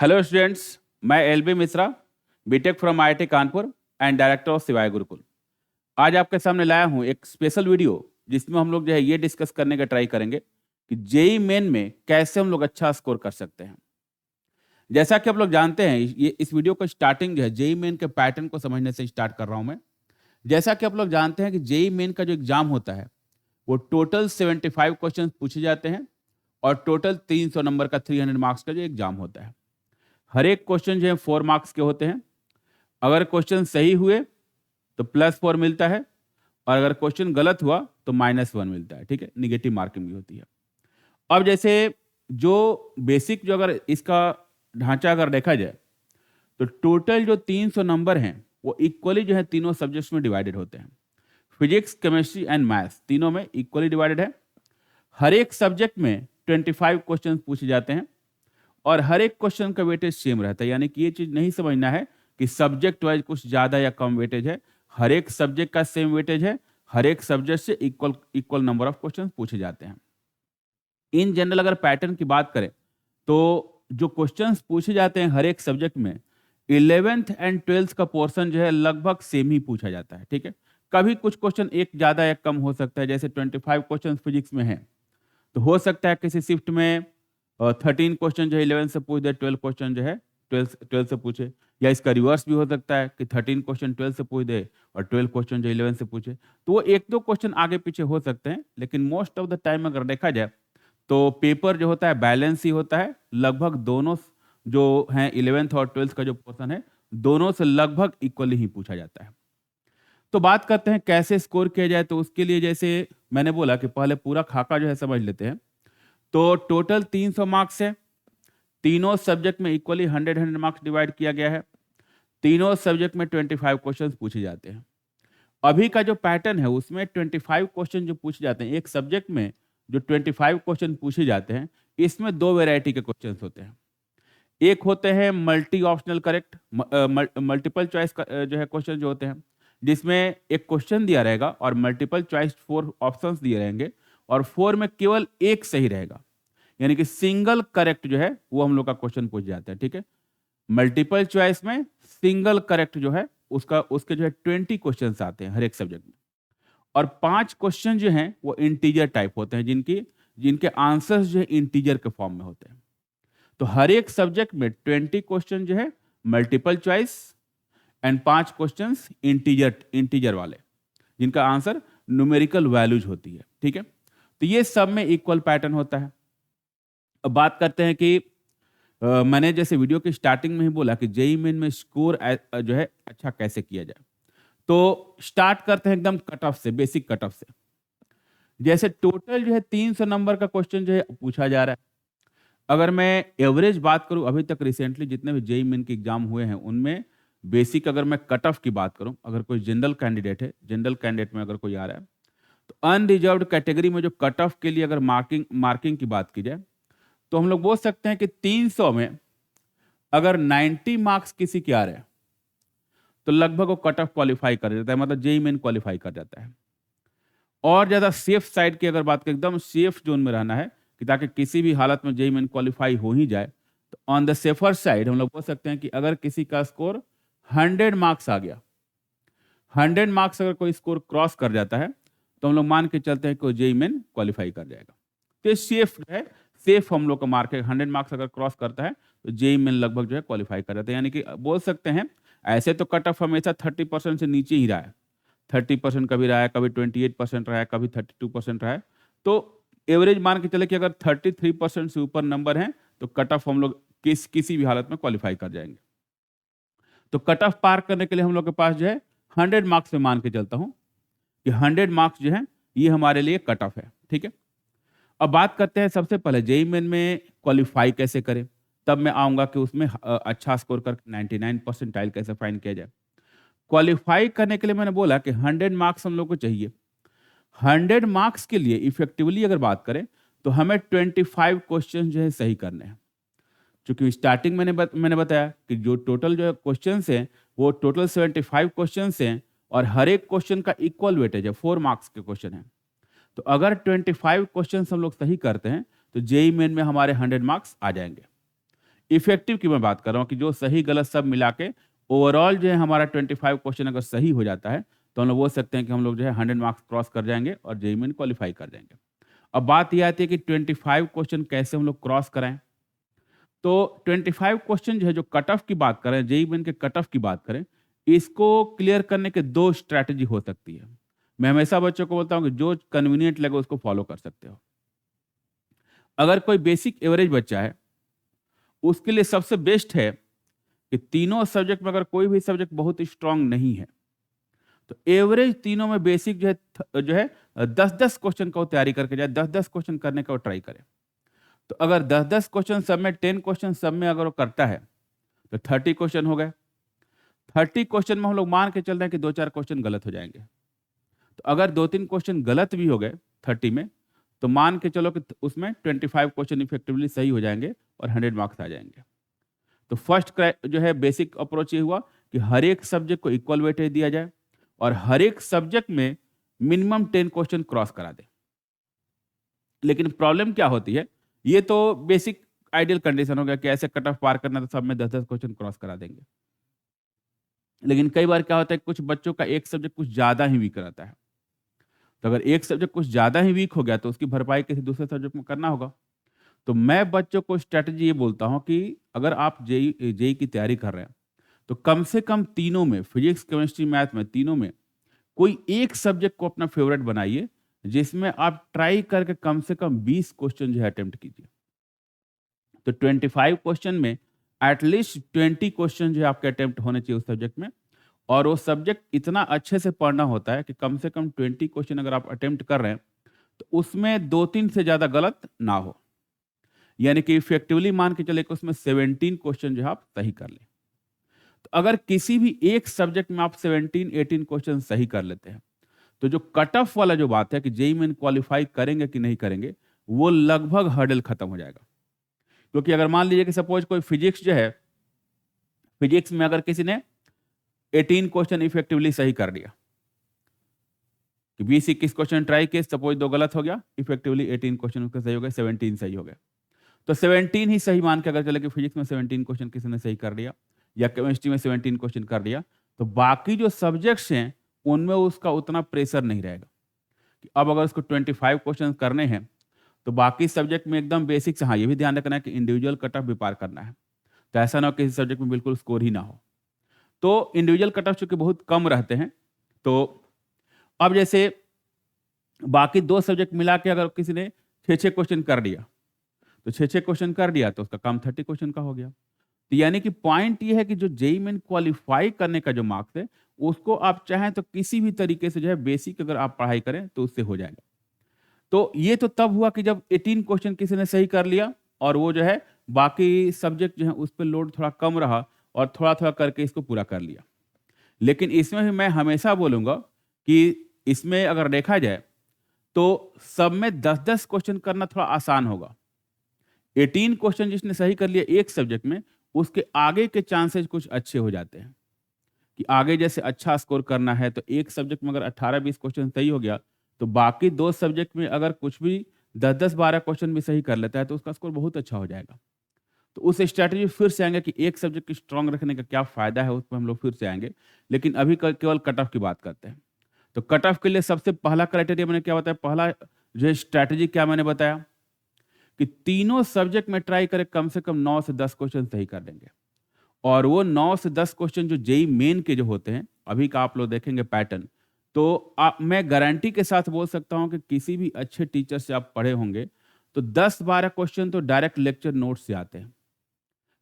Hello students, मैं L B Mishra, BTech from IIT Kanpur and director of Shivay Gurukul. आज आपके सामने लाया हूं एक स्पेशल वीडियो जिसमें हम लोग जो है ये डिस्कस करने का ट्राई करेंगे कि जेई मेन में कैसे हम लोग अच्छा स्कोर कर सकते हैं। जैसा कि आप लोग जानते हैं, ये इस वीडियो का स्टार्टिंग जो है जेई मेन के पैटर्न को समझने से स्टार्ट कर रहा हूं मैं। जैसा कि आप लोग जानते हैं कि जेई मेन का जो एग्जाम होता है वो टोटल 75 क्वेश्चन पूछे जाते हैं और टोटल 300 नंबर का 300 मार्क्स का जो एग्जाम होता है। हर एक क्वेश्चन जो है 4 मार्क्स के होते हैं। अगर क्वेश्चन सही हुए तो +4 मिलता है और अगर क्वेश्चन गलत हुआ तो -1 मिलता है। ठीक है, निगेटिव मार्किंग भी होती है। अब जैसे जो बेसिक जो अगर इसका ढांचा अगर देखा जाए तो टोटल जो 300 नंबर हैं वो इक्वली जो है तीनों सब्जेक्ट्स में डिवाइडेड होते हैं। फिजिक्स, केमिस्ट्री एंड मैथ्स तीनों में इक्वली डिवाइडेड है। हर एक सब्जेक्ट में 25 क्वेश्चन पूछे जाते हैं और हर एक क्वेश्चन का वेटेज सेम रहता है। यानी कि ये चीज नहीं समझना है कि सब्जेक्ट वाइज कुछ ज्यादा या कम वेटेज है। हर एक सब्जेक्ट का सेम वेटेज है। हर एक सब्जेक्ट से equal equal number of question पूछे जाते हैं। इन जनरल अगर पैटर्न की बात करें तो जो क्वेश्चंस पूछे जाते हैं हर एक सब्जेक्ट में 11th एंड 12th का पोर्शन जो है लगभग सेम ही पूछा जाता है। ठीक है, कभी कुछ क्वेश्चन एक ज्यादा या कम हो सकता है। जैसे 25 क्वेश्चन फिजिक्स में है तो हो सकता है किसी शिफ्ट में 13 क्वेश्चन जो है 11 से पूछ दे, 12 क्वेश्चन जो है 12 से पूछे। या इसका रिवर्स भी हो सकता है कि 13 क्वेश्चन 12 से पूछ दे और 12 क्वेश्चन जो 11 से पूछे। तो वो एक दो क्वेश्चन आगे पीछे हो सकते हैं, लेकिन मोस्ट ऑफ द टाइम अगर देखा जाए तो पेपर जो होता है बैलेंस ही होता है। लगभग दोनों जो हैं 11th और 12th का जो पोर्शन है दोनों से लगभग इक्वली ही पूछा जाता है। तो बात करते हैं कैसे स्कोर किया जाए। तो उसके लिए जैसे मैंने बोला कि पहले पूरा खाका जो है समझ लेते हैं। तो टोटल 300 मार्क्स है। तीनों सब्जेक्ट में इक्वली 100 मार्क्स डिवाइड किया गया है। तीनों सब्जेक्ट में 25 क्वेश्चंस पूछे जाते हैं। अभी का जो पैटर्न है उसमें 25 क्वेश्चन जो पूछे जाते हैं एक सब्जेक्ट में, जो 25 क्वेश्चन पूछे जाते हैं इसमें दो वैरायटी के क्वेश्चंस होते हैं। एक होते हैं multi optional correct, multiple choice जो है क्वेश्चन जो होते हैं जिसमें एक क्वेश्चन दिया रहेगा और मल्टीपल चॉइस 4 ऑप्शंस दिए रहेंगे और 4 में केवल एक सही रहेगा। यानी कि सिंगल करेक्ट जो है वो हम लोग का क्वेश्चन पूछ जाता है। ठीक है, मल्टीपल चॉइस में सिंगल करेक्ट जो है उसके जो है 20 क्वेश्चंस आते हैं हर एक सब्जेक्ट में। और 5 क्वेश्चन जो हैं वो इंटीजर टाइप होते हैं जिनके आंसर्स जो है इंटीजर के फॉर्म में होते हैं। तो हर एक सब्जेक्ट में 20 क्वेश्चन जो है multiple choice and 5 questions integer वाले जिनका आंसर न्यूमेरिकल वैल्यूज होती है। ठीक है, तो ये सब में इक्वल पैटर्न होता है। अब बात करते हैं कि मैंने जैसे वीडियो की स्टार्टिंग में ही बोला कि जेई मेन में स्कोर जो है अच्छा कैसे किया जाए। तो स्टार्ट करते हैं एकदम कट ऑफ से, बेसिक कट ऑफ से। जैसे टोटल जो है 300 नंबर का क्वेश्चन जो है पूछा जा रहा है। अगर मैं एवरेज बात करूं अभी तक रिसेंटली जितने भी जेई मेन के एग्जाम हुए हैं उनमें बेसिक अगर मैं कट ऑफ की बात करूं, अगर कोई जनरल कैंडिडेट है, जनरल कैंडिडेट में अगर कोई आ रहा है तो अनरिजर्व्ड कैटेगरी में जो कट ऑफ के लिए अगर मार्किंग की बात की जाए तो हम लोग बोल सकते हैं कि 300 में अगर 90 मार्क्स किसी के आ रहे हैं तो लगभग वो कट ऑफ क्वालिफाई कर जाता है, मतलब जेई मेन क्वालिफाई कर जाता है। और ज्यादा सेफ साइड की अगर बात करें, एकदम सेफ जोन में रहना है कि ताकि किसी भी हालत में जेई मेन क्वालिफाई हो ही जाए, तो ऑन द सेफर साइड हम लोग बोल सकते हैं कि अगर किसी का स्कोर 100 मार्क्स आ गया, 100 मार्क्स अगर कोई स्कोर क्रॉस कर जाता है तो हम लोग मान के चलते हैं कि जेई मेन क्वालिफाई कर जाएगा। तो ये सेफ है, सेफ हम लोग का मार्क है। 100 मार्क्स अगर क्रॉस करता है तो जेई मेन लगभग जो है क्वालिफाई कर जाता है। यानी कि बोल सकते हैं ऐसे तो कट ऑफ हमेशा 30% से नीचे ही रहा है। 30% कभी रहा है, कभी 28% रहा है, कभी 32% रहा है। तो एवरेज मान के चले कि अगर 33% से ऊपर नंबर है तो कट ऑफ हम लोग किसी भी हालत में क्वालिफाई कर जाएंगे। तो कट ऑफ पार करने के लिए हम लोग के पास जो है 100 मार्क्स में मान के चलता हूं कि 100 मार्क्स जो है ये हमारे लिए कट ऑफ है। ठीक है, अब बात करते हैं सबसे पहले जेई मेन में क्वालिफाई कैसे करें। तब मैं आऊंगा कि उसमें अच्छा स्कोर कर 99 परसेंटाइल कैसे फाइंड किया जाए। क्वालिफाई करने के लिए मैंने बोला कि 100 मार्क्स हम लोग को चाहिए। 100 मार्क्स के लिए इफेक्टिवली अगर बात करें तो हमें 25 क्वेश्चन जो है सही करने हैं। क्योंकि स्टार्टिंग मैंने बताया कि जो टोटल जो क्वेश्चन हैं वो टोटल 75 क्वेश्चन हैं और हर एक क्वेश्चन का इक्वल वेटेज है, 4 मार्क्स के क्वेश्चन है। तो अगर 25 क्वेश्चन हम लोग सही करते हैं तो जेई मेन में हमारे 100 मार्क्स आ जाएंगे। इफेक्टिव की मैं बात कर रहा हूँ कि जो सही गलत सब मिला के ओवरऑल जो है हमारा 25 क्वेश्चन अगर सही हो जाता है तो हम लोग बोल सकते हैं कि हम लोग जो है 100 मार्क्स क्रॉस कर जाएंगे और जेईई मेन क्वालिफाई कर जाएंगे। अब बात यह आती है कि 25 क्वेश्चन कैसे हम लोग क्रॉस कराएं। तो 25 क्वेश्चन जो है, जो कट ऑफ की बात करें, जेईई मेन के कट ऑफ की बात करें, इसको क्लियर करने के दो स्ट्रैटेजी हो सकती है। मैं हमेशा बच्चों को बोलता हूँ कि जो कन्वीनियंट लगे उसको फॉलो कर सकते हो। अगर कोई बेसिक एवरेज बच्चा है, उसके लिए सबसे बेस्ट है कि तीनों सब्जेक्ट में अगर कोई भी सब्जेक्ट बहुत स्ट्रांग नहीं है तो एवरेज तीनों में बेसिक जो है 10-10 क्वेश्चन का वो तैयारी करके जाए, 10-10 क्वेश्चन करने का वो ट्राई करे। तो अगर 10-10 क्वेश्चन सब में, 10 क्वेश्चन सब में अगर वो करता है तो 30 क्वेश्चन हो गए। 30 क्वेश्चन में हम लोग मान के चल रहे हैं कि 2-4 क्वेश्चन गलत हो जाएंगे। तो अगर 2-3 क्वेश्चन गलत भी हो गए 30 में, तो मान के चलो कि उसमें 25 क्वेश्चन इफेक्टिवली सही हो जाएंगे और 100 मार्क्स आ जाएंगे। तो फर्स्ट जो है बेसिक अप्रोच ये हुआ कि हर एक सब्जेक्ट को इक्वल वेटेज दिया जाए और हर एक सब्जेक्ट में मिनिमम 10 क्वेश्चन क्रॉस करा दे। लेकिन प्रॉब्लम क्या होती है, ये तो बेसिक आइडियल कंडीशन हो गया कि ऐसे कट ऑफ पार करना तो सब में 10-10 क्वेश्चन क्रॉस करा देंगे। लेकिन कई बार क्या होता है, कुछ बच्चों का एक सब्जेक्ट कुछ ज्यादा ही वीक रहता है। तो अगर एक सब्जेक्ट कुछ ज्यादा ही वीक हो गया तो उसकी भरपाई किसी दूसरे सब्जेक्ट में करना होगा। तो मैं बच्चों को स्ट्रेटजी ये बोलता हूं कि अगर आप जेई की तैयारी कर रहे हैं तो कम से कम तीनों में, फिजिक्स, केमिस्ट्री, मैथ में, तीनों में कोई एक सब्जेक्ट को अपना फेवरेट बनाइए जिसमें आप ट्राई करके कम से कम 20 क्वेश्चन जो है अटेम्प्ट कीजिए। तो 25 क्वेश्चन में एटलीस्ट 20 क्वेश्चन जो है आपके अटेम्प्ट होने चाहिए उस सब्जेक्ट में। और वो सब्जेक्ट इतना अच्छे से पढ़ना होता है कि कम से कम 20 क्वेश्चन अगर आप अटेम्प्ट कर रहे हैं तो उसमें 2-3 से ज्यादा गलत ना हो। यानी कि इफेक्टिवली मान के चले कि उसमें 17 क्वेश्चन जो है आप सही कर लें। तो अगर किसी भी एक सब्जेक्ट में आप 17-18 क्वेश्चन सही कर लेते हैं तो जो कट ऑफ वाला जो बात है कि जेईई मेन क्वालिफाई करेंगे कि नहीं करेंगे, वो लगभग हर्डल खत्म हो जाएगा। क्योंकि अगर मान लीजिए कि सपोज कोई फिजिक्स जो है, फिजिक्स में अगर किसी ने 18 क्वेश्चन इफेक्टिवली सही कर लिया कि 20-21 क्वेश्चन ट्राई किए, सपोज 2 गलत हो गया, इफेक्टिवली 18 क्वेश्चन उसके सही हो गए, 17 सही हो गए। तो 17 ही सही मान के अगर चले कि फिजिक्स में 17 क्वेश्चन किसी ने सही कर लिया या केमिस्ट्री में 17 क्वेश्चन कर लिया, तो बाकी जो सब्जेक्ट्स हैं उनमें उसका उतना प्रेशर नहीं रहेगा कि अब अगर उसको 25 क्वेश्चन करने हैं तो बाकी सब्जेक्ट में एकदम बेसिक से, हाँ ये भी ध्यान रखना है कि इंडिविजुअल कट ऑफ भी पार करना है। तो ऐसा ना हो किसी सब्जेक्ट में बिल्कुल स्कोर ही ना हो। तो इंडिविजुअल कट ऑफ चूंकि बहुत कम रहते हैं, तो अब जैसे बाकी 2 सब्जेक्ट मिला के अगर किसी ने 6-6 क्वेश्चन कर लिया, तो 6-6 क्वेश्चन कर दिया तो उसका काम 30 क्वेश्चन का हो गया। तो यानी कि पॉइंट ये है कि जो जेईई मेन क्वालिफाई करने का जो मार्क्स है, उसको आप चाहें तो किसी भी तरीके से जो है बेसिक अगर आप पढ़ाई करें तो उससे हो जाएगा। तो ये तो तब हुआ कि जब 18 क्वेश्चन किसी ने सही कर लिया और वो जो है बाकी सब्जेक्ट जो है उस पर लोड थोड़ा कम रहा और थोड़ा-थोड़ा करके इसको पूरा कर लिया। लेकिन इसमें भी मैं हमेशा बोलूँगा कि इसमें अगर देखा जाए तो सब में 10-10 क्वेश्चन करना थोड़ा आसान होगा। 18 क्वेश्चन जिसने सही कर लिया एक सब्जेक्ट में, उसके आगे के चांसेस कुछ अच्छे हो जाते हैं कि आगे जैसे अच्छा स्कोर करना है तो एक सब्जेक्ट में अगर 18-20 क्वेश्चन सही हो गया तो बाकी 2 सब्जेक्ट में अगर कुछ भी 10-10, 12 क्वेश्चन भी सही कर लेता है तो उसका स्कोर बहुत अच्छा हो जाएगा। तो उस स्ट्रैटेजी फिर से आएंगे कि एक सब्जेक्ट की स्ट्रांग रखने का क्या फायदा है, उस पर हम लोग फिर से आएंगे। लेकिन अभी केवल कट ऑफ की बात करते हैं। तो कट ऑफ के लिए सबसे पहला क्राइटेरिया मैंने क्या बताया, पहला जो है स्ट्रैटेजी क्या मैंने बताया कि तीनों सब्जेक्ट में ट्राई करें कम से कम 9 से 10 क्वेश्चन सही कर लेंगे। और वो 9 से 10 क्वेश्चन जो जेईई मेन के जो होते हैं, अभी का आप लोग देखेंगे पैटर्न, तो मैं गारंटी के साथ बोल सकता हूं कि किसी भी अच्छे टीचर से आप पढ़े होंगे तो 10-12 क्वेश्चन तो डायरेक्ट लेक्चर नोट्स से आते हैं।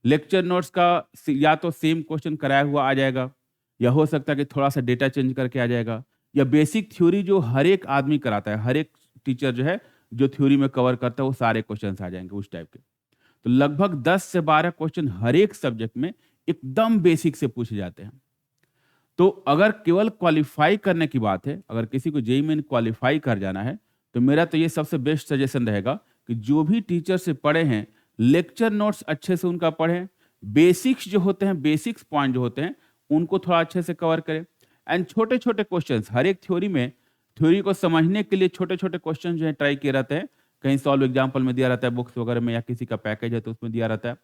लेक्चर नोट्स का या तो सेम क्वेश्चन कराया हुआ आ जाएगा, या हो सकता है कि थोड़ा सा डेटा चेंज करके आ जाएगा, या बेसिक थ्योरी जो हर एक आदमी कराता है, हर एक टीचर जो है जो थ्योरी में कवर करता है वो सारे क्वेश्चन आ जाएंगे उस टाइप के। तो लगभग 10 से 12 क्वेश्चन हर एक सब्जेक्ट में एकदम बेसिक से पूछे जाते हैं। तो अगर केवल क्वालिफाई करने की बात है, अगर किसी को जेईई मेन क्वालिफाई कर जाना है, तो मेरा तो ये सबसे बेस्ट सजेशन रहेगा कि जो भी टीचर से पढ़े हैं, लेक्चर नोट्स अच्छे से उनका पढ़ें, बेसिक्स जो होते हैं, बेसिक्स पॉइंट जो होते हैं, उनको थोड़ा अच्छे से कवर करें। एंड छोटे-छोटे क्वेश्चंस हर एक थ्योरी में, थ्योरी को समझने के लिए छोटे-छोटे क्वेश्चन जो है ट्राई किए रहते हैं। कहीं सॉल्व एग्जाम्पल में दिया रहता है बुक्स वगैरह में, या किसी का पैकेज है तो उसमें दिया रहता है।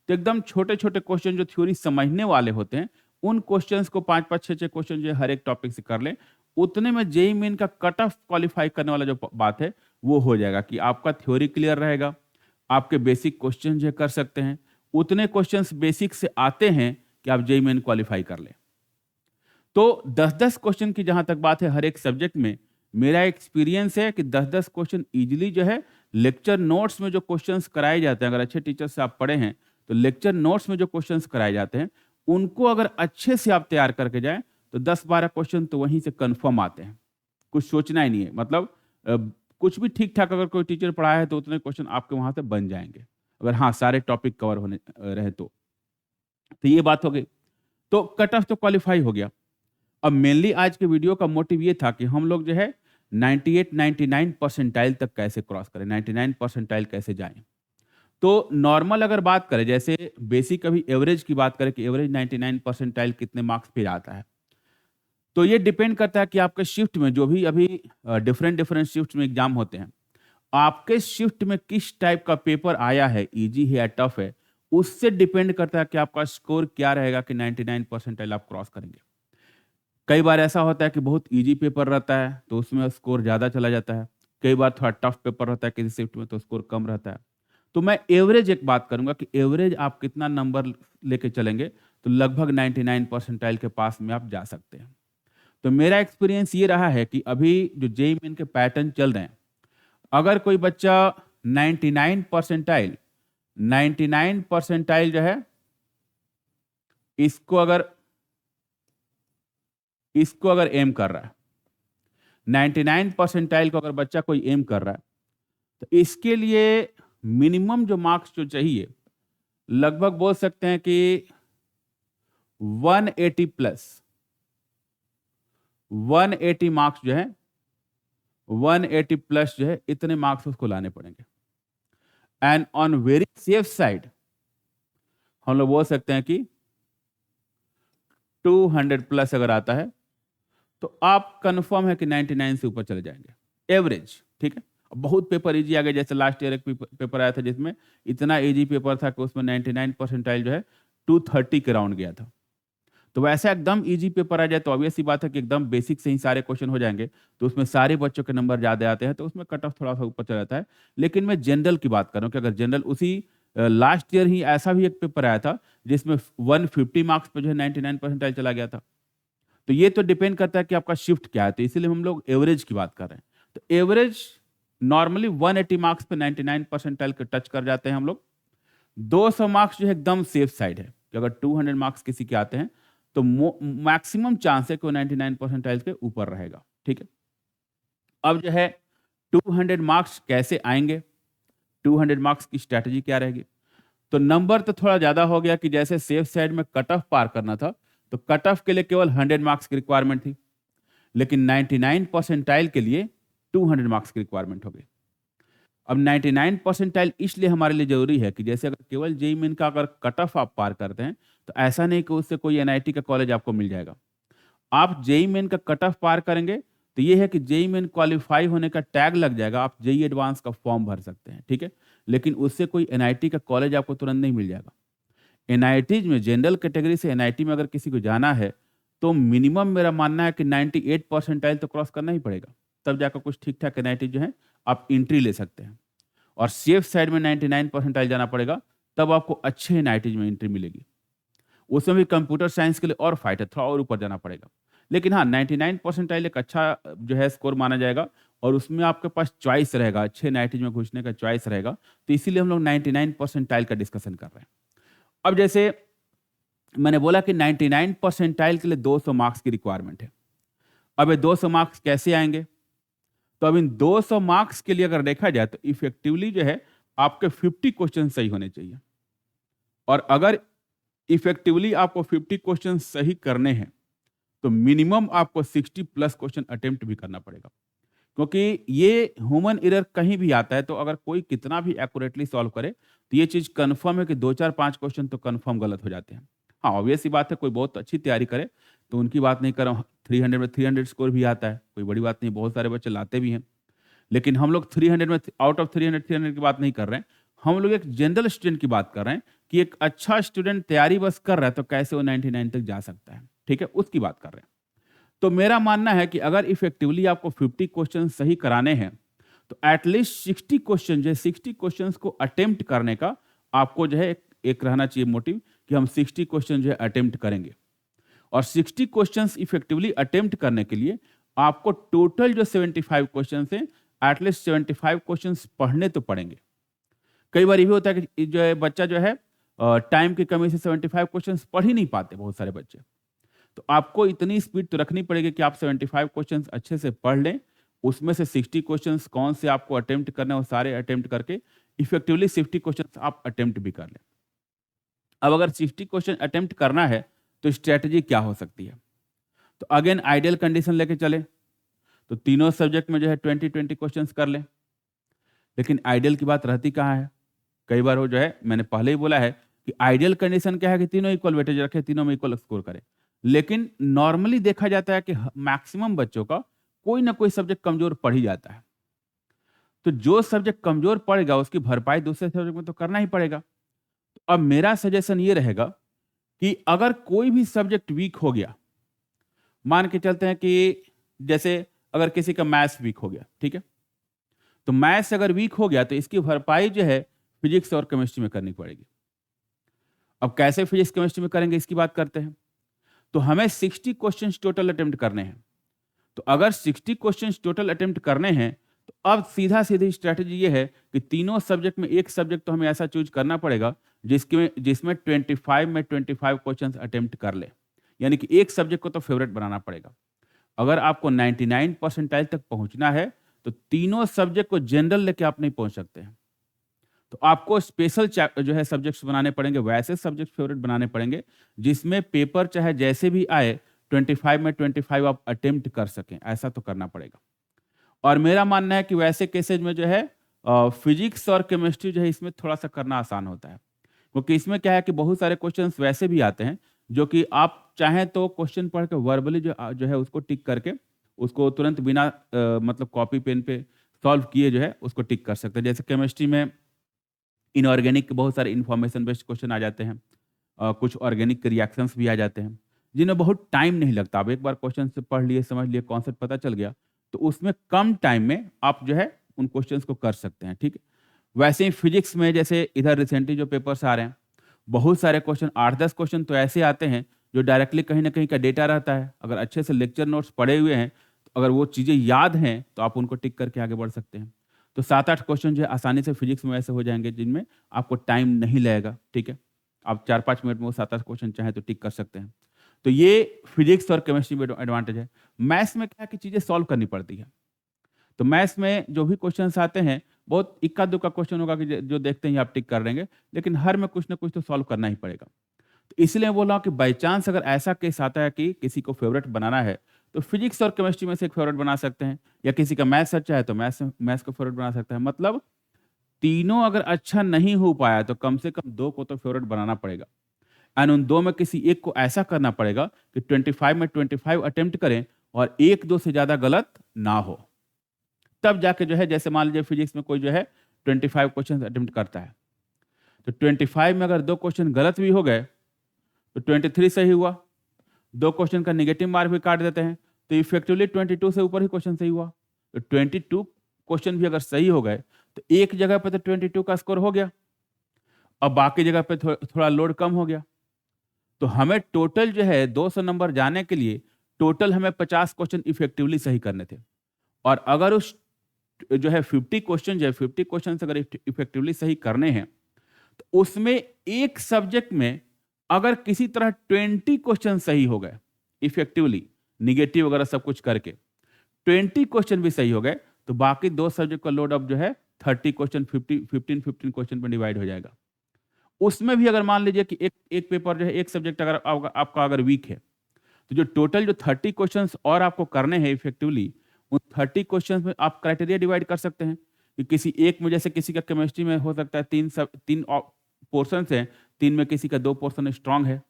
तो एकदम छोटे छोटे क्वेश्चन जो थ्योरी समझने वाले होते हैं उन क्वेश्चंस को 5-5 6-6 क्वेश्चन जो है हर एक टॉपिक से कर लें, उतने में जेईई मेन का कट ऑफ क्वालिफाई करने वाला जो बात है वो हो जाएगा कि आपका थ्योरी क्लियर रहेगा, आपके बेसिक क्वेश्चन जो है कर सकते हैं, उतने क्वेश्चंस बेसिक से आते हैं कि आप जेईई मेन क्वालिफाई कर लें। तो 10-10 क्वेश्चन की जहां तक बात है हर एक सब्जेक्ट में, मेरा एक्सपीरियंस है कि 10-10 क्वेश्चन इजीली जो है लेक्चर नोट्स में जो क्वेश्चंस कराए जाते हैं, अगर अच्छे टीचर से आप पढ़े हैं तो लेक्चर नोट्स में जो क्वेश्चंस कराए जाते हैं उनको अगर अच्छे से आप तैयार करके जाएं तो 10-12 क्वेश्चन तो वहीं से कंफर्म आते हैं, कुछ सोचना ही नहीं है। मतलब कुछ भी ठीक ठाक अगर कोई टीचर पढ़ाया है तो उतने क्वेश्चन आपके वहां से बन जाएंगे, अगर हाँ सारे टॉपिक कवर होने रहे तो ये बात हो गई। तो कट ऑफ तो क्वालिफाई हो गया। अब मेनली आज के वीडियो का मोटिव ये था कि हम लोग जो है 98-99 परसेंटाइल तक कैसे क्रॉस करें, 99 परसेंटाइल कैसे जाएं। तो नॉर्मल अगर बात करें, जैसे बेसिक अभी एवरेज की बात करें कि एवरेज 99 परसेंटाइल कितने मार्क्स पे आता है, तो ये डिपेंड करता है कि आपके शिफ्ट में जो भी अभी डिफरेंट डिफरेंट शिफ्ट में एग्जाम होते हैं, आपके शिफ्ट में किस टाइप का पेपर आया है, इजी है या टफ है, उससे डिपेंड करता है कि आपका स्कोर क्या रहेगा कि 99 परसेंटाइल आप क्रॉस करेंगे। कई बार ऐसा होता है कि बहुत इजी पेपर रहता है तो उसमें स्कोर ज़्यादा चला जाता है, कई बार थोड़ा टफ पेपर रहता है किसी शिफ्ट में तो स्कोर कम रहता है। तो मैं एवरेज एक बात करूंगा कि एवरेज आप कितना नंबर लेके चलेंगे तो लगभग 99 परसेंटाइल के पास में आप जा सकते हैं। तो मेरा एक्सपीरियंस ये रहा है कि अभी जो जेईई मेन के पैटर्न चल रहे हैं, अगर कोई बच्चा 99 परसेंटाइल 99 परसेंटाइल जो है इसको अगर एम कर रहा है, 99 परसेंटाइल को अगर बच्चा कोई एम कर रहा है तो इसके लिए मिनिमम जो मार्क्स जो चाहिए लगभग बोल सकते हैं कि 180 प्लस 180 मार्क्स जो है 180 प्लस जो है इतने मार्क्स उसको लाने पड़ेंगे। And on very safe side हम लोग बोल सकते हैं कि 200 प्लस अगर आता है तो आप कंफर्म है कि 99 से ऊपर चले जाएंगे एवरेज। ठीक है, बहुत पेपर इजी आ गए, जैसे लास्ट ईयर एक पेपर आया था जिसमें इतना इजी पेपर था कि उसमें 99 परसेंटाइल जो है 230 के राउंड गया था। तो वैसा एकदम इजी पेपर आ जाए तो ऑब्वियस सी बात है कि एकदम बेसिक से ही सारे क्वेश्चन हो जाएंगे तो उसमें सारे बच्चों के नंबर ज़्यादा आते हैं तो उसमें कट ऑफ थोड़ा सा ऊपर चला जाता है। लेकिन मैं जनरल की बात कर रहा हूँ कि अगर जनरल उसी लास्ट ईयर ही ऐसा भी एक पेपर आया था जिसमें 150 मार्क्स पे जो है 99 परसेंटाइल चला गया था। तो ये तो डिपेंड करता है कि आपका शिफ्ट क्या है, तो इसीलिए हम लोग एवरेज की बात कर रहे हैं। तो एवरेज नॉर्मली 180 मार्क्स पे 99 परसेंटाइल के टच कर जाते हैं हम लोग। 200 मार्क्स जो है एकदम सेफ साइड है कि अगर 200 मार्क्स किसी के आते हैं तो मैक्सिमम चांस है कि वो 99 परसेंटाइल के ऊपर रहेगा। ठीक है, अब जो है 200 मार्क्स कैसे आएंगे, 200 मार्क्स की स्ट्रैटेजी क्या रहेगी। तो नंबर तो थोड़ा ज्यादा हो गया कि जैसे सेफ साइड में कट ऑफ पार करना था तो कट ऑफ के लिए केवल 100 मार्क्स की रिक्वायरमेंट थी, लेकिन 99 परसेंटाइल के लिए 200 मार्क्स की रिक्वायरमेंट हो गई। अब 99 परसेंटाइल इसलिए हमारे लिए जरूरी है कि जैसे अगर केवल जेईई मेन का अगर कट ऑफ आप पार करते हैं तो ऐसा नहीं कि उससे कोई एनआईटी का कॉलेज आपको मिल जाएगा। आप जेईई मेन का कट ऑफ पार करेंगे तो ये है कि जेईई मेन क्वालिफाई होने का टैग लग जाएगा, आप जेईई एडवांस का फॉर्म भर सकते हैं। ठीक है, लेकिन उससे कोई एनआईटी का कॉलेज आपको तुरंत नहीं मिल जाएगा। एनआईटीज में जनरल कैटेगरी से एनआईटी में अगर किसी को जाना है तो मिनिमम मेरा मानना है कि 98 परसेंटाइल तो क्रॉस करना ही पड़ेगा, तब जाकर कुछ ठीक ठाक एनआईटी जो है आप एंट्री ले सकते हैं। और सेफ साइड में 99 परसेंटाइल जाना पड़ेगा, तब आपको अच्छे एनआईटीज में एंट्री मिलेगी। उसमें भी कंप्यूटर साइंस के लिए और फाइट है, थोड़ा और ऊपर जाना पड़ेगा। लेकिन हाँ 99 परसेंटाइल एक अच्छा जो है स्कोर माना जाएगा और उसमें आपके पास चॉइस रहेगा, अच्छे एनआईटीज में घुसने का चॉइस रहेगा। तो इसीलिए हम लोग 99 परसेंटाइल का डिस्कशन कर रहे हैं। अब जैसे मैंने बोला कि 99 परसेंटाइल के लिए 200 मार्क्स की रिक्वायरमेंट है। अब ये 200 मार्क्स कैसे आएंगे, तो अब इन 200 मार्क्स के लिए अगर देखा जाए तो इफेक्टिवली जो है आपके 50 क्वेश्चन सही होने चाहिए। और अगर इफेक्टिवली आपको 50 क्वेश्चन सही करने हैं तो मिनिमम आपको 60 प्लस क्वेश्चन अटेम्प्ट भी करना पड़ेगा, क्योंकि ये ह्यूमन एरर कहीं भी आता है। तो अगर कोई कितना भी एक्यूरेटली सॉल्व करे तो ये चीज कंफर्म है कि 2-4-5 क्वेश्चन तो कंफर्म गलत हो जाते हैं। हाँ ऑब्वियस सी बात है, कोई बहुत अच्छी तैयारी करे तो उनकी बात नहीं कर रहा हूँ, 300 में 300 स्कोर भी आता है, कोई बड़ी बात नहीं, बहुत सारे बच्चे लाते भी हैं। लेकिन हम लोग 300 में आउट ऑफ 300 की बात नहीं कर रहे हैं, हम लोग एक जनरल स्टूडेंट की बात कर रहे हैं कि एक अच्छा स्टूडेंट तैयारी बस कर रहा है तो कैसे वो 99 तक जा सकता है, ठीक है, उसकी बात कर रहे हैं। तो मेरा मानना है कि अगर इफेक्टिवली आपको 50 क्वेश्चन सही कराने हैं तो एटलीस्ट 60 क्वेश्चन जो है 60 क्वेश्चंस को अटेम्प्ट करने का आपको जो है एक रहना चाहिए मोटिव कि हम 60 क्वेश्चन जो है अटेम्प्ट करेंगे। और 60 क्वेश्चंस इफेक्टिवली अटेम्प्ट करने के लिए आपको टोटल जो 75 क्वेश्चंस हैं एटलीस्ट 75 क्वेश्चंस पढ़ने तो पड़ेंगे। कई बार ये भी होता है कि जो है बच्चा जो है टाइम की कमी से 75 क्वेश्चंस पढ़ ही नहीं पाते बहुत सारे बच्चे। तो आपको इतनी स्पीड तो रखनी पड़ेगी कि आप 75 क्वेश्चंस अच्छे से पढ़ लें, उसमें से 60 क्वेश्चंस कौन से आपको अटेम्प्ट करने हैं वो सारे अटेम्प्ट करके इफेक्टिवली 60 क्वेश्चंस आप अटेम्प्ट भी कर लें। अब अगर 60 क्वेश्चन अटेम्प्ट करना है तो स्ट्रेटजी क्या हो सकती है? तो अगेन आइडियल कंडीशन लेके चले तो तीनों सब्जेक्ट में जो है 20-20 क्वेश्चंस कर लें। लेकिन आइडियल की बात रहती कहाँ है? कई बार वो जो है मैंने पहले ही बोला है कि आइडियल कंडीशन क्या है कि तीनों इक्वल वेटेज रखें, तीनों में इक्वल स्कोर करें। लेकिन नॉर्मली देखा जाता है कि मैक्सिमम बच्चों का कोई ना कोई सब्जेक्ट कमजोर पड़ ही जाता है। तो जो सब्जेक्ट कमजोर पड़ेगा उसकी भरपाई दूसरे सब्जेक्ट में तो करना ही पड़ेगा। तो अब मेरा सजेशन ये रहेगा कि अगर कोई भी सब्जेक्ट वीक हो गया, मान के चलते हैं कि जैसे अगर किसी का मैथ्स वीक हो गया, ठीक है, तो मैथ्स अगर वीक हो गया तो इसकी भरपाई जो है फिजिक्स और केमिस्ट्री में करनी पड़ेगी। अब कैसे फिजिक्स केमिस्ट्री में करेंगे इसकी बात करते हैं। तो हमें 60 क्वेश्चंस टोटल अटेम्प्ट करने हैं। तो अगर 60 क्वेश्चंस टोटल अटेम्प्ट करने हैं तो अब सीधा सीधी स्ट्रेटजी ये है कि तीनों सब्जेक्ट में एक सब्जेक्ट तो हमें ऐसा चूज करना पड़ेगा जिसमें 25 में 25 क्वेश्चंस अटेम्प्ट कर ले, यानी कि एक सब्जेक्ट को तो फेवरेट बनाना पड़ेगा। अगर आपको 99 परसेंटाइल तक पहुंचना है तो तीनों सब्जेक्ट को जनरल लेके आप नहीं पहुंच सकते हैं। तो आपको स्पेशल जो है सब्जेक्ट्स बनाने पड़ेंगे, वैसे सब्जेक्ट फेवरेट बनाने पड़ेंगे जिसमें पेपर चाहे जैसे भी आए 25 में 25 आप अटेम्प्ट कर सकें, ऐसा तो करना पड़ेगा। और मेरा मानना है कि वैसे केसेज में जो है फिजिक्स और केमिस्ट्री जो है इसमें थोड़ा सा करना आसान होता है, क्योंकि इसमें क्या है कि बहुत सारे क्वेश्चंस वैसे भी आते हैं जो कि आप चाहें तो क्वेश्चन पढ़ के वर्बली जो है उसको टिक करके उसको तुरंत बिना मतलब कॉपी पेन पे सॉल्व किए जो है उसको टिक कर सकते हैं। जैसे केमिस्ट्री में इनऑर्गेनिक के बहुत सारे इन्फॉर्मेशन बेस्ड क्वेश्चन आ जाते हैं, कुछ ऑर्गेनिक के रिएक्शंस भी आ जाते हैं जिनमें बहुत टाइम नहीं लगता। आप एक बार क्वेश्चन से पढ़ लिए, समझ लिए, कॉन्सेप्ट पता चल गया तो उसमें कम टाइम में आप जो है उन क्वेश्चंस को कर सकते हैं, ठीक है। वैसे ही फिजिक्स में जैसे इधर रिसेंटली जो पेपर्स आ रहे हैं बहुत सारे क्वेश्चन 8-10 क्वेश्चन तो ऐसे आते हैं जो डायरेक्टली कहीं ना कहीं का डेटा रहता है। अगर अच्छे से लेक्चर नोट्स पढ़े हुए हैं तो अगर वो चीज़ें याद हैं तो आप उनको टिक करके आगे बढ़ सकते हैं। तो 7-8 क्वेश्चन जो है आसानी से फिजिक्स में ऐसे हो जाएंगे जिनमें आपको टाइम नहीं लगेगा, ठीक है। आप 4-5 मिनट में वो 7-8 क्वेश्चन चाहें तो टिक कर सकते हैं। तो ये फिजिक्स और केमिस्ट्री में एडवांटेज है। मैथ्स में क्या है कि चीज़ें सॉल्व करनी पड़ती है। तो मैथ्स में जो भी क्वेश्चंस आते हैं बहुत इक्का दुक्का क्वेश्चन होगा कि जो देखते ही आप टिक कर देंगे, लेकिन हर में कुछ ना कुछ तो सॉल्व करना ही पड़ेगा। तो इसलिए बोल रहा हूँ कि बाई चांस अगर ऐसा केस आता है कि किसी को फेवरेट बनाना है तो फिजिक्स और केमिस्ट्री में से एक फेवरेट बना सकते हैं, या किसी का मैथ्स अच्छा है तो मैथ्स को फेवरेट बना सकते हैं। मतलब तीनों अगर अच्छा नहीं हो पाया तो कम से कम 2 को तो फेवरेट बनाना पड़ेगा, एंड उन 2 में किसी एक को ऐसा करना पड़ेगा कि 25 में 25 अटेम्प्ट करें और 1-2 से ज़्यादा गलत ना हो। तब जाके जो है जैसे मान लीजिए फिजिक्स में कोई जो है 25 क्वेश्चन अटेम्प्ट करता है तो 25 में अगर 2 क्वेश्चन गलत भी हो गए तो 23 सही हुआ, 2 क्वेश्चन का नेगेटिव मार्क भी काट देते हैं तो इफेक्टिवली 22 से ऊपर ही क्वेश्चन सही हुआ। तो 22 क्वेश्चन भी अगर सही हो गए तो एक जगह पे तो 22 का स्कोर हो गया, अब बाकी जगह पे थोड़ा लोड कम हो गया। तो हमें टोटल जो है 200 नंबर जाने के लिए टोटल हमें 50 क्वेश्चन इफेक्टिवली सही करने थे। और अगर उस जो है 50 क्वेश्चन जो है 50 क्वेश्चन अगर इफेक्टिवली सही करने हैं तो उसमें एक सब्जेक्ट में अगर किसी तरह 20 क्वेश्चन सही हो गए इफेक्टिवली, निगेटिव वगैरह सब कुछ करके 20 क्वेश्चन भी सही हो गए तो बाकी 2 सब्जेक्ट का लोड अब जो है 30 क्वेश्चन 15 क्वेश्चन पर डिवाइड हो जाएगा। उसमें भी अगर मान लीजिए कि एक पेपर जो है एक सब्जेक्ट अगर आपका अगर वीक है तो जो टोटल जो 30 क्वेश्चंस और आपको करने हैं इफेक्टिवली, उन 30 क्वेश्चंस में आप क्राइटेरिया डिवाइड कर सकते हैं कि किसी एक में जैसे किसी का केमिस्ट्री में हो सकता है 3 पोर्शन हैं, 3 में किसी का 2 पोर्शन स्ट्रांग है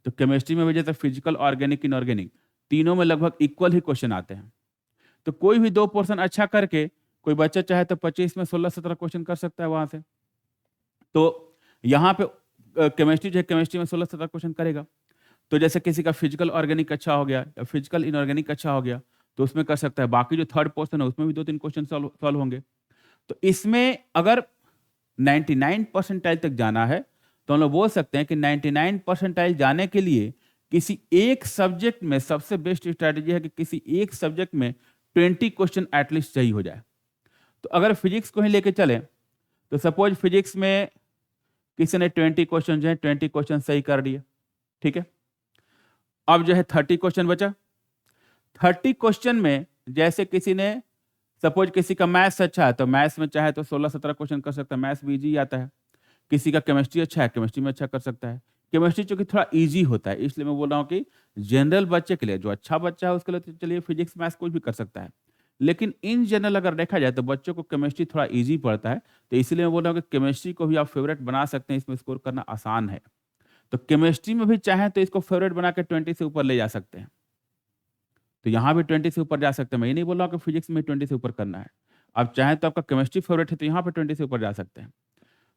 तो केमिस्ट्री में भी जैसे फिजिकल, ऑर्गेनिक, इनऑर्गेनिक तीनों में लगभग इक्वल ही क्वेश्चन आते हैं। तो कोई भी 2 पोर्शन अच्छा करके कोई बच्चा चाहे तो 25 में 16-17 क्वेश्चन कर सकता है वहां से। तो यहाँ पे केमिस्ट्री जो है, केमिस्ट्री में 16-17 क्वेश्चन करेगा। तो जैसे किसी का फिजिकल ऑर्गेनिक अच्छा हो गया या फिजिकल इनऑर्गेनिक अच्छा हो गया, तो उसमें कर सकता है। बाकी जो थर्ड पोर्शन है उसमें भी 2-3 क्वेश्चन सॉल्व होंगे। तो इसमें अगर 99 परसेंटाइल तक जाना है, तो हम लोग बोल सकते हैं कि 99 परसेंटाइल जाने के लिए किसी एक सब्जेक्ट में सबसे बेस्ट स्ट्रैटेजी है कि किसी एक सब्जेक्ट में 20 क्वेश्चन एटलीस्ट सही हो जाए। तो अगर फिजिक्स को ही लेके चलें, तो सपोज फिजिक्स में किसी ने 20 क्वेश्चन जो है 20 क्वेश्चन सही कर दिए, ठीक है। अब जो है 30 क्वेश्चन बचा। 30 क्वेश्चन में जैसे किसी ने सपोज किसी का मैथ्स अच्छा है, तो मैथ्स में चाहे तो 16-17 क्वेश्चन कर सकता है, मैथ्स भी इजी आता है। किसी का केमिस्ट्री अच्छा है, केमिस्ट्री में अच्छा कर सकता है। केमिस्ट्री चूंकि थोड़ा इजी होता है, इसलिए मैं बोल रहा हूँ कि जनरल बच्चे के लिए, जो अच्छा बच्चा है उसके लिए तो चलिए फिजिक्स मैथ्स कुछ भी कर सकता है। लेकिन इन जनरल अगर देखा जाए तो बच्चों को केमिस्ट्री थोड़ा इजी पड़ता है, तो इसलिए मैं बोल रहा हूँ कि केमिस्ट्री को भी आप फेवरेट बना सकते हैं, इसमें स्कोर करना आसान है। तो केमिस्ट्री में भी चाहें तो इसको फेवरेट बना के 20 से ऊपर ले जा सकते हैं। तो यहाँ भी 20 से ऊपर जा सकते हैं। मैं ये नहीं बोल रहा हूँ कि फिजिक्स में 20 से ऊपर करना है। आप चाहें तो आपका केमिस्ट्री फेवरेट है तो यहाँ पे 20 से ऊपर जा सकते हैं।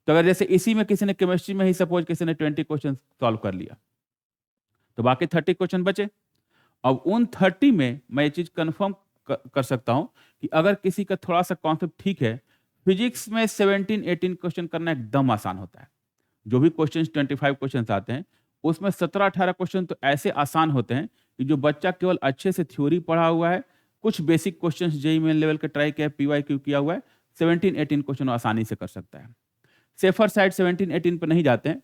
तो अगर जैसे इसी में किसी ने केमिस्ट्री में ही सपोज किसी ने 20 क्वेश्चन सॉल्व कर लिया, तो बाकी 30 क्वेश्चन बचे। अब उन 30 में मैं ये चीज कंफर्म कर सकता हूं कि अगर किसी का थोड़ा सा कॉन्सेप्ट ठीक है, फिजिक्स में 17-18 क्वेश्चन करना एकदम आसान होता है। जो भी क्वेश्चन 25 क्वेश्चन आते हैं, उसमें 17-18 क्वेश्चन तो ऐसे आसान होते हैं कि जो बच्चा केवल अच्छे से थ्योरी पढ़ा हुआ है, कुछ basic question JEE main level के ट्राई किया है, पीवाईक्यू किया हुआ है, 17-18 क्वेश्चन आसानी से कर सकता है। सेफर साइड 17-18 पर नहीं जाते हैं,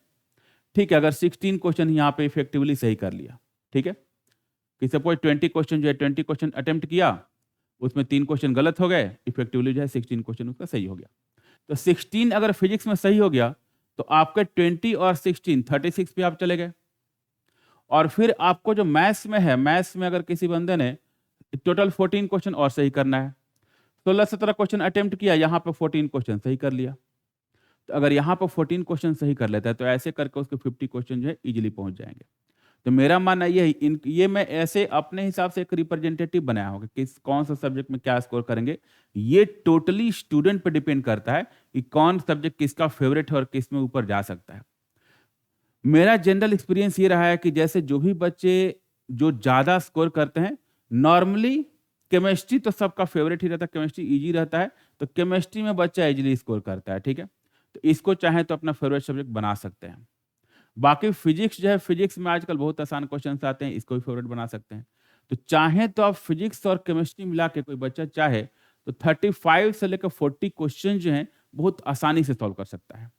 ठीक है। अगर 16 क्वेश्चन यहाँ पे इफेक्टिवली सही कर लिया, ठीक है, कि सपोज 20 क्वेश्चन जो है 20 क्वेश्चन अटेम्प्ट किया, उसमें 3 क्वेश्चन गलत हो गए, इफेक्टिवली जो है 16 क्वेश्चन उसका सही हो गया। तो 16 अगर फिजिक्स में सही हो गया, तो आपके 20 और 16 36 पे आप चले गए। और फिर आपको जो मैथ्स में है, मैथ्स में अगर किसी बंदे ने टोटल 14 क्वेश्चन और सही करना है, 16-17 क्वेश्चन अटेम्प्ट किया, यहाँ पे 14 क्वेश्चन सही कर लिया। तो अगर यहाँ पर 14 क्वेश्चन सही कर लेता है, तो ऐसे करके उसके 50 क्वेश्चन जो है इजीली पहुंच जाएंगे। तो मेरा मानना ये मैं ऐसे अपने हिसाब से एक रिप्रेजेंटेटिव बनाया होगा किस कौन सा सब्जेक्ट में क्या स्कोर करेंगे। ये टोटली स्टूडेंट पर डिपेंड करता है कि कौन सब्जेक्ट किसका फेवरेट है और किस में ऊपर जा सकता है। मेरा जनरल एक्सपीरियंस ये रहा है कि जैसे जो भी बच्चे जो ज्यादा स्कोर करते हैं, नॉर्मली केमिस्ट्री तो सबका फेवरेट ही रहता है, केमिस्ट्री इजी रहता है, तो केमिस्ट्री में बच्चा इजीली स्कोर करता है, ठीक है। तो इसको चाहे तो अपना फेवरेट सब्जेक्ट बना सकते हैं। बाकी फिजिक्स जो है, फिजिक्स में आजकल बहुत आसान क्वेश्चंस आते हैं, इसको भी फेवरेट बना सकते हैं। तो चाहे तो आप फिजिक्स और केमिस्ट्री मिला के कोई बच्चा चाहे तो 35 से लेकर 40 क्वेश्चन जो हैं बहुत आसानी से सॉल्व कर सकता है।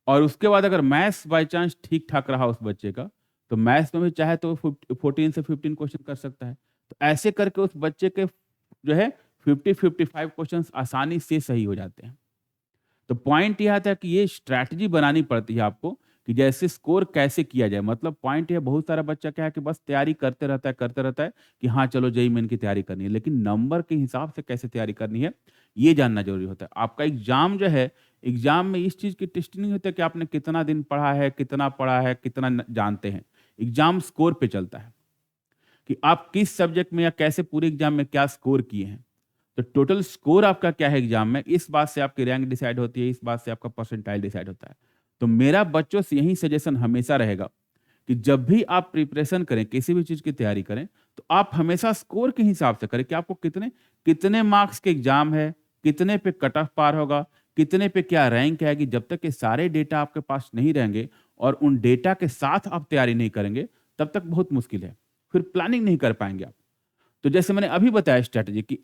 और उसके बाद अगर मैथ्स बाय चांस ठीक ठाक रहा उस बच्चे का, तो मैथ्स में भी चाहे तो 14 से 15 क्वेश्चन कर सकता है। तो ऐसे करके उस बच्चे के जो है 50-55 क्वेश्चन आसानी से सही हो जाते हैं। तो पॉइंट यह आता है कि ये स्ट्रैटेजी बनानी पड़ती है आपको कि जैसे स्कोर कैसे किया जाए। मतलब पॉइंट ये, बहुत सारा बच्चा क्या है कि बस तैयारी करते रहता है कि हाँ चलो जेईई मेन की तैयारी करनी है, लेकिन नंबर के हिसाब से कैसे तैयारी करनी है ये जानना जरूरी होता है। आपका एग्जाम जो है, एग्जाम में इस चीज की टेस्ट नहीं होता कि आपने कितना दिन पढ़ा है, कितना जानते हैं। एग्जाम स्कोर पे चलता है कि आप किस सब्जेक्ट में या कैसे पूरे एग्जाम में क्या स्कोर किए हैं। तो टोटल स्कोर आपका क्या है एग्जाम में, इस बात से आपकी रैंक डिसाइड होती है, इस बात से आपका परसेंटाइल डिसाइड होता है। तो मेरा बच्चों से यही सजेशन हमेशा रहेगा कि जब भी आप प्रिपरेशन करें, किसी भी चीज की तैयारी करें, तो आप हमेशा स्कोर के हिसाब से करें कि आपको कितने कितने मार्क्स के एग्जाम है, कितने पे कट ऑफ पार होगा, कितने पे क्या रैंक आएगी। जब तक ये सारे डेटा आपके पास नहीं रहेंगे और उन डेटा के साथ आप तैयारी नहीं करेंगे, तब तक बहुत मुश्किल है, फिर प्लानिंग नहीं कर पाएंगे आप। तो जैसे मैंने अभी बताया स्ट्रैटेजी कि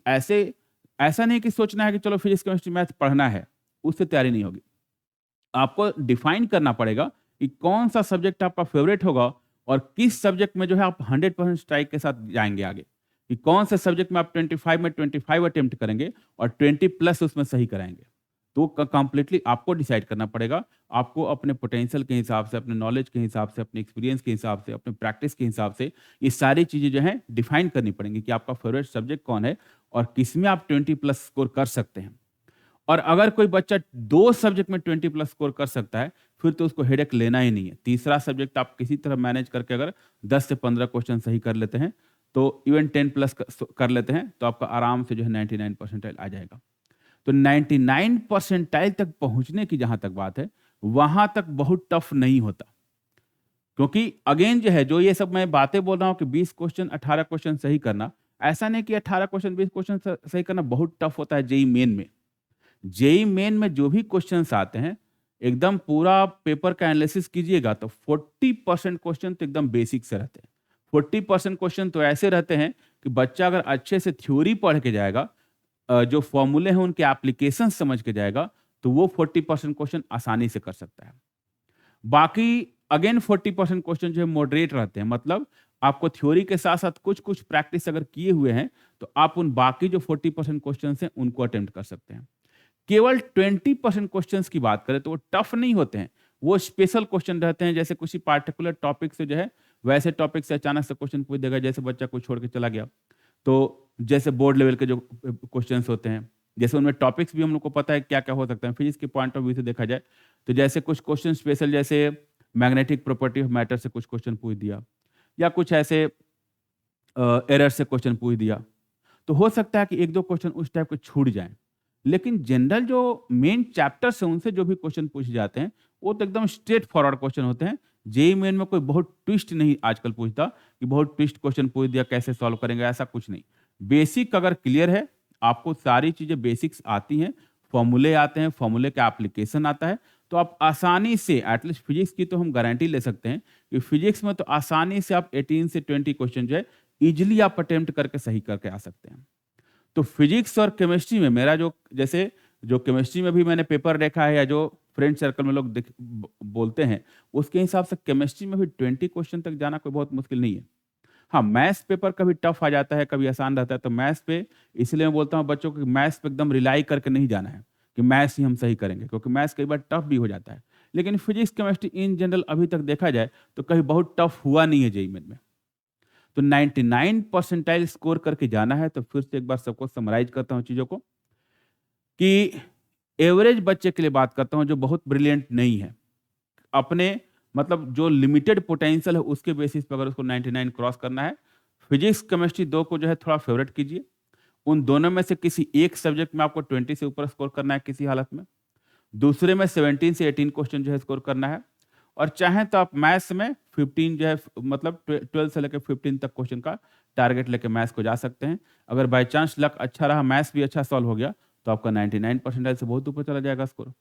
ऐसा नहीं कि सोचना है कि चलो फिजिक्स केमिस्ट्री मैथ पढ़ना है, उससे तैयारी नहीं होगी। आपको डिफाइन करना पड़ेगा कि कौन सा सब्जेक्ट आपका फेवरेट होगा और किस सब्जेक्ट में जो है आप 100% स्ट्राइक के साथ जाएंगे आगे, कि कौन से सब्जेक्ट में आप 25 में 25 अटेम्प्ट करेंगे और 20 प्लस उसमें सही कराएंगे। तो कंप्लीटली आपको डिसाइड करना पड़ेगा। आपको अपने पोटेंशियल के हिसाब से, अपने नॉलेज के हिसाब से, अपने एक्सपीरियंस के हिसाब से, अपने प्रैक्टिस के हिसाब से ये सारी चीजें जो है डिफाइन करनी पड़ेंगी कि आपका फेवरेट सब्जेक्ट कौन है और किसमें आप 20 प्लस स्कोर कर सकते हैं। और अगर कोई बच्चा 2 सब्जेक्ट में 20 प्लस स्कोर कर सकता है, फिर तो उसको हेडेक लेना ही नहीं है। तीसरा सब्जेक्ट आप किसी तरह मैनेज करके अगर 10 से 15 क्वेश्चन सही कर लेते हैं, तो इवन 10 प्लस कर लेते हैं, तो आपका आराम से जो है 99 परसेंटाइल आ जाएगा। तो 99 परसेंटाइल तक पहुंचने की जहां तक बात है, वहां तक बहुत टफ नहीं होता, क्योंकि अगेन जो है, जो ये सब मैं बातें बोल रहा हूँ कि 20 क्वेश्चन 18 क्वेश्चन सही करना, ऐसा नहीं कि 18 क्वेश्चन 20 क्वेश्चन सही करना बहुत टफ होता है जेई मेन में। जेई मेन में जो भी क्वेश्चंस आते हैं, एकदम पूरा पेपर का एनालिसिस कीजिएगा तो 40% क्वेश्चन तो एकदम बेसिक से रहते हैं। 40% क्वेश्चन तो ऐसे रहते हैं कि बच्चा अगर अच्छे से थ्योरी पढ़ के जाएगा, जो फॉर्मूले हैं उनके एप्लीकेशन समझ के जाएगा, तो वो 40% क्वेश्चन आसानी से कर सकता है। बाकी अगेन 40% क्वेश्चन जो है मॉडरेट रहते हैं, मतलब आपको थ्योरी के साथ साथ कुछ कुछ प्रैक्टिस अगर किए हुए हैं तो आप उन बाकी जो 40% क्वेश्चन हैं उनको अटेम्प्ट कर सकते हैं। केवल 20% क्वेश्चंस की बात करें तो वो टफ नहीं होते हैं, वो स्पेशल क्वेश्चन रहते हैं। जैसे किसी पार्टिकुलर टॉपिक से जो है वैसे टॉपिक से अचानक से क्वेश्चन पूछ देगा, जैसे बच्चा को छोड़ के चला गया, तो जैसे बोर्ड लेवल के जो क्वेश्चंस होते हैं, जैसे उनमें टॉपिक्स भी हम लोग को पता है क्या क्या हो सकता है फिजिक्स के पॉइंट ऑफ व्यू से देखा जाए, तो जैसे कुछ क्वेश्चन स्पेशल, जैसे मैग्नेटिक प्रॉपर्टी ऑफ मैटर से कुछ क्वेश्चन पूछ दिया, या कुछ ऐसे एरर से क्वेश्चन पूछ दिया, तो हो सकता है कि एक दो क्वेश्चन उस टाइप के छूट जाएं। लेकिन जनरल जो मेन चैप्टर्स हैं उनसे जो भी क्वेश्चन पूछे जाते हैं वो तो एकदम स्ट्रेट फॉरवर्ड क्वेश्चन होते हैं। जेई मेन में कोई बहुत ट्विस्ट नहीं आजकल पूछता कि बहुत ट्विस्ट क्वेश्चन पूछ दिया कैसे सॉल्व करेंगे, ऐसा कुछ नहीं। बेसिक अगर क्लियर है, आपको सारी चीजें बेसिक्स आती हैं, फॉर्मूले आते हैं, फॉर्मूले का एप्लीकेशन आता है, तो आप आसानी से, एटलीस्ट फिजिक्स की तो हम गारंटी ले सकते हैं कि फिजिक्स में तो आसानी से आप 18 से 20 क्वेश्चन जो है इजिली आप अटेम्प्ट करके सही करके आ सकते हैं। तो फिजिक्स और केमिस्ट्री में मेरा जैसे जो केमिस्ट्री में भी मैंने पेपर देखा है, या जो फ्रेंड सर्कल में लोग बोलते हैं, उसके हिसाब से केमिस्ट्री में भी 20 क्वेश्चन तक जाना कोई बहुत मुश्किल नहीं है। हाँ, मैथ्स पेपर कभी टफ आ जाता है, कभी आसान रहता है, तो मैथ्स पे इसलिए मैं बोलता हूँ बच्चों को मैथ्स पे एकदम रिलाई करके नहीं जाना है कि मैथ्स ही हम सही करेंगे, क्योंकि मैथ्स कई बार टफ भी हो जाता है। लेकिन फिजिक्स केमिस्ट्री इन जनरल अभी तक देखा जाए तो कहीं बहुत टफ हुआ नहीं है जेईई मेन में। तो 99 परसेंटाइल स्कोर करके जाना है। तो फिर से एक बार सबको समराइज करता हूं चीजों को, कि एवरेज बच्चे के लिए बात करता हूं जो बहुत ब्रिलियंट नहीं है, अपने मतलब जो लिमिटेड पोटेंशियल है उसके बेसिस पर अगर उसको 99 क्रॉस करना है, फिजिक्स केमिस्ट्री दो को जो है थोड़ा फेवरेट कीजिए। उन दोनों में से किसी एक सब्जेक्ट में आपको 20 से ऊपर स्कोर करना है किसी हालत में, दूसरे में 17 से 18 क्वेश्चन जो है स्कोर करना है, और चाहें तो आप मैथ्स में 15 जो है, मतलब 12 से लेकर 15 तक क्वेश्चन का टारगेट लेके मैथ्स को जा सकते हैं। अगर बाय चांस लक अच्छा रहा, मैथ्स भी अच्छा सॉल्व हो गया, तो आपका 99 परसेंटाइल से बहुत ऊपर चला जाएगा स्कोर।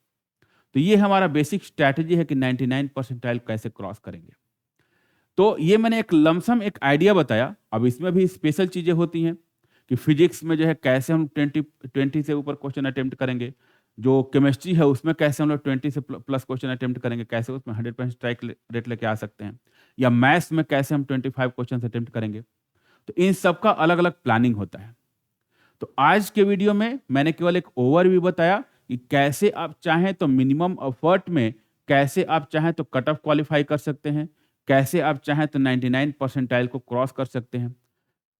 तो ये हमारा बेसिक स्ट्रैटेजी है कि 99 परसेंटाइल कैसे क्रॉस करेंगे। तो ये मैंने एक लमसम एक आइडिया बताया। अब इसमें भी स्पेशल चीजें होती हैं कि फिजिक्स में जो है कैसे हम 20 से ऊपर क्वेश्चन अटेम्प्ट करेंगे, जो केमिस्ट्री है उसमें कैसे हम लोग 20 से प्लस क्वेश्चन अटेम्प्ट करेंगे, कैसे उसमें 100% स्ट्राइक रेट लेके आ सकते हैं, या मैथ्स में कैसे हम 25 क्वेश्चन अटेम्प्ट करेंगे। तो इन सब का अलग अलग प्लानिंग होता है। तो आज के वीडियो में मैंने केवल एक ओवरव्यू बताया कि कैसे आप चाहें तो मिनिमम एफर्ट में, कैसे आप चाहें तो कट ऑफ क्वालिफाई कर सकते हैं, कैसे आप चाहें तो 99 परसेंटाइल को क्रॉस कर सकते हैं।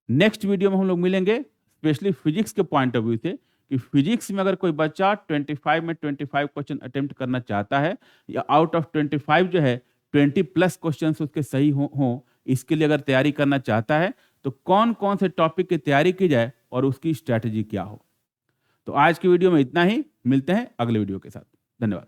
नेक्स्ट वीडियो में हम लोग मिलेंगे स्पेशली फिजिक्स के पॉइंट ऑफ व्यू से, कि फिजिक्स में अगर कोई बच्चा 25 में 25 क्वेश्चन अटेम्प्ट करना चाहता है, या आउट ऑफ 25 जो है 20 प्लस क्वेश्चन उसके सही हो, इसके लिए अगर तैयारी करना चाहता है, तो कौन कौन से टॉपिक की तैयारी की जाए और उसकी स्ट्रैटेजी क्या हो। तो आज की वीडियो में इतना ही, मिलते हैं अगले वीडियो के साथ। धन्यवाद।